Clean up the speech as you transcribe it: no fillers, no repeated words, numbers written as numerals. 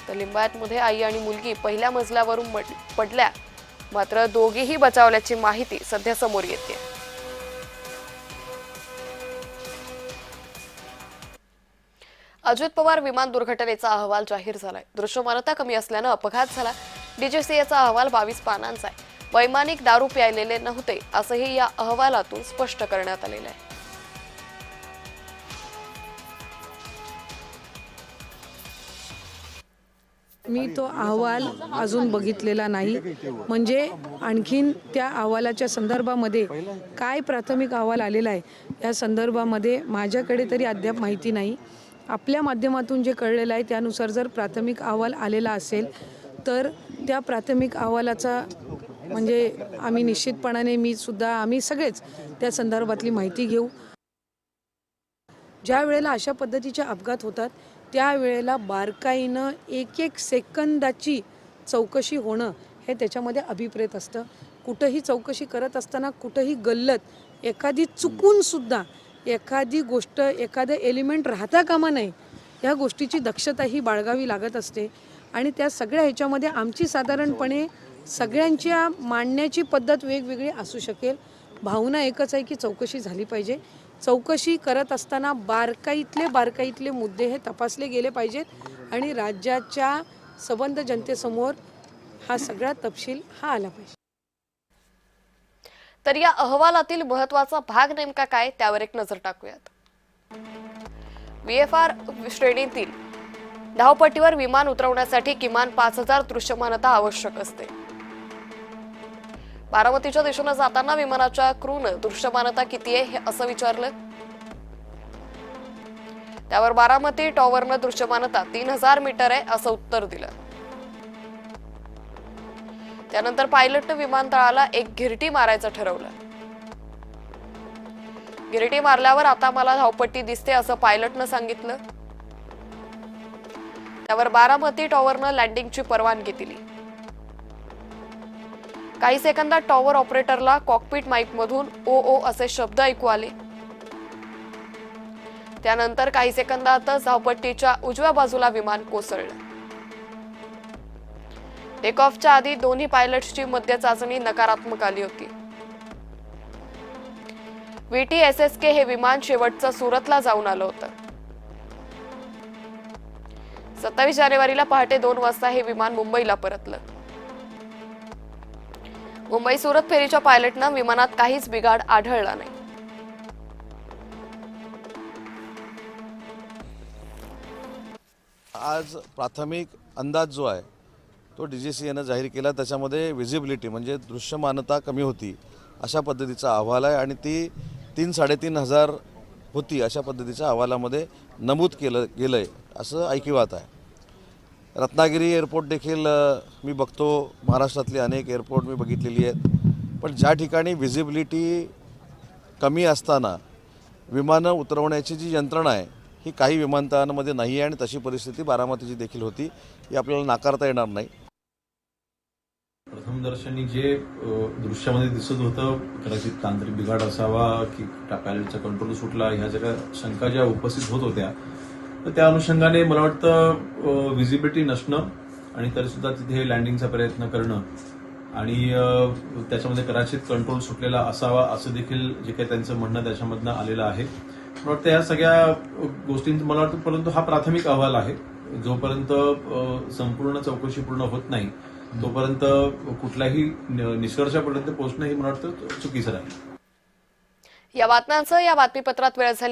तर लिंबायतमध्ये आई आणि मुलगी पहिल्या मजल्यावरून पडल्या, मात्र दोघेही बचावल्याची माहिती सध्या समोर येते। अजित पवार विमान दुर्घटनेचा अहवाल जाहीर झालाय। दृश्यमानता कमी असल्याने अपघात झाला। डीजीसीएचा अहवाल 22 पानांचा आहे। वैमानिक दारू प्यायलेले नव्हते असंही या अहवालातून स्पष्ट करण्यात आलेलं आहे। मी तो अहवाल अजून बघितलेला नाही, म्हणजे आणखीन त्या अहवालाच्या संदर्भामध्ये काय प्राथमिक अहवाल आलेला आहे या संदर्भामध्ये माझ्याकडे तरी अद्याप माहिती नाही। आपल्या माध्यमातून जे कळलेलं आहे त्यानुसार जर प्राथमिक अहवाल आलेला असेल तर त्या प्राथमिक अहवालाचा म्हणजे आम्ही निश्चितपणाने आम्ही सगळेच त्या संदर्भातली माहिती घेऊ। ज्या वेळेला अशा पद्धतीचे अपघात होतात त्यावेळेला बारकाईनं एक सेकंदाची चौकशी होणं हे त्याच्यामध्ये अभिप्रेत असतं। कुठेही चौकशी करत असताना कुठेही गल्लत एखादी चुकून सुद्धा एखादी गोष्ट एखादं एलिमेंट राहता कामा नये या गोष्टीची दक्षता ही बाळगावी लागत असते। आणि त्या सगळ्या ह्याच्यामध्ये आमची साधारणपणे सगळ्यांच्या मांडण्याची पद्धत वेगवेगळी असू शकेल। भावना एकच आहे की चौकशी झाली पाहिजे। चौकशी करत असताना बारकाईतले मुद्दे हे तपासले गेले पाहिजेत आणि राज्याच्या सबंध जनतेसमोर हा सगळा तपशील हा आला पाहिजे। तर या अहवालातील महत्त्वाचा भाग नेमका काय त्यावर एक नजर टाकूयात। VFR श्रेणीतील धावपट्टीवर विमान उतरवण्यासाठी किमान 5000 दृश्यमानता आवश्यक असते। बारामतीच्या दिशेने जाताना विमानाच्या क्रूने दृश्यमानता किती आहे हे असं विचारलं, त्यावर बारामती टॉवरने दृश्यमानता 3000 मीटर आहे असं उत्तर दिलं। त्यानंतर पायलटने विमानतळाला एक गिरटी मारायचं ठरवलं। गिरटी मारल्यावर आता मला धावपट्टी दिसते असं पायलटने सांगितलं। त्यावर बारामती टॉवरने लँडिंगची परवानगी दिली। काही सेकंदात टॉवर ऑपरेटरला कॉकपिट माईक मधून ओ असे शब्द ऐकू आले। त्यानंतर काही सेकंदातच धावपट्टीच्या उजव्या बाजूला विमान कोसळलं। टेक ऑफच्या आधी दोन्ही पायलट्सची मध्य चाचणी नकारात्मक आली होती। VTSSK हे विमान शेवटचं सुरतला जाऊन आलं होतं। 27 जानेवारीला पहाटे 2 वाजता हे विमान मुंबईला परतलं। मुंबई सुरत फेरीच्या पायलटनं विमानात काहीच बिघाड आढळला नाही। आज प्राथमिक अंदाज जो आहे तो DGCAने जाहीर केला। त्याच्यामध्ये विजिबिलिटी म्हणजे दृश्यमानता कमी होती अशा पद्धतीचा अहवाल आहे आणि ती 3-3.5 होती अशा पद्धतीच्या अहवालामध्ये नमूद केलं गेलंय असं ऐकिवात आहे। रत्नागिरी एअरपोर्ट देखील मी बघतो, महाराष्ट्रातली अनेक एअरपोर्ट मी बघितलेली आहेत, पण ज्या ठिकाणी विजिबिलिटी कमी असताना विमानं उतरवण्याची जी यंत्रणा आहे ही काही विमानतळांमध्ये नाही आहे आणि तशी परिस्थिती बारामतीची देखील होती, ही आपल्याला नाकारता येणार नाही। प्रथमदर्शनी जे दृश्यामध्ये दिसत होतं कदाचित तांत्रिक बिघाड असावा की पायलटचा कंट्रोल सुटला ह्या सगळ्या शंका ज्या उपस्थित होत होत्या तर त्या अनुषंगाने मला वाटतं विजिबिलिटी नसणं आणि तरी सुद्धा तिथे लँडिंगचा प्रयत्न करणं आणि त्याच्यामध्ये कदाचित कंट्रोल सुटलेला असावा असं देखील जे काही त्यांचं म्हणणं त्याच्यामधनं आलेलं आहे। मला वाटतं या सगळ्या गोष्टींचा मला वाटतं परंतु हा प्राथमिक अहवाल आहे। जोपर्यंत संपूर्ण चौकशी पूर्ण होत नाही तोपर्यंत कुठल्याही निष्कर्षापर्यंत पोहोचणं हे मला वाटतं चुकीचं आहे। या बातम्यांचं या बातमीपत्रात वेळ झाली।